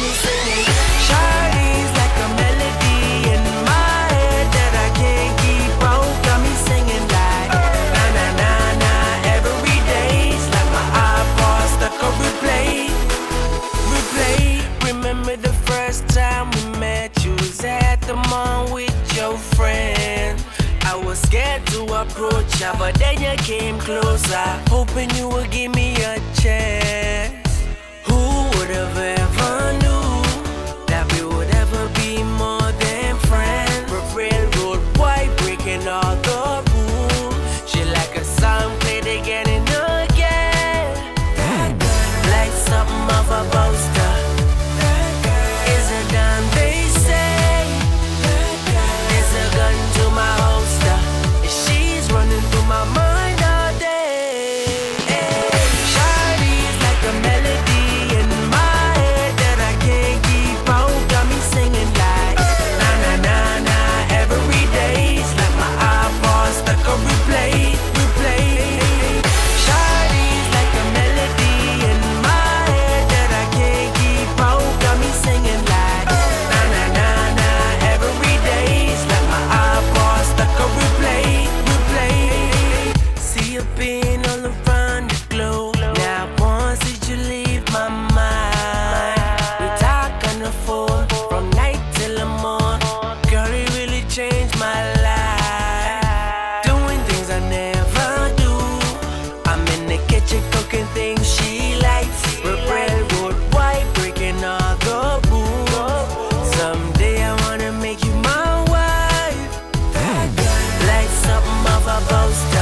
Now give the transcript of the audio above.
me singing. Shawty's like a melody in my head that I can't keep out. Got me singing like na na na na every day's like my iPod stuck on replay. Remember the first time we met? You was at the mall with your friend. I was scared to approach ya, but then you came closer, hoping you would give me a chance. Who would have ever knew that we would ever be more than friends? We're railroad white, breaking all the rules. She like a song played again and again. Like something of a poster. Is a gun, they say. Is a gun to my holster. She's running through my mind all day. Shawty's like a melody in my head that I can't keep out. Got me singing like na na na na every day's like my iPod stuck on replay. Shawty's like a melody in my head that I can't keep out. Got me singing like na na na na every day's like my iPod stuck on replay. See you been all around the globe. Now once did you leave my mind? We talk on the phone from night till the morn. Girl, it really changed my life. Doing things I never do. I'm in the kitchen cooking things she likes. We're railroad white, breaking all the rules. Someday I wanna make you my wife. Like something of a poster.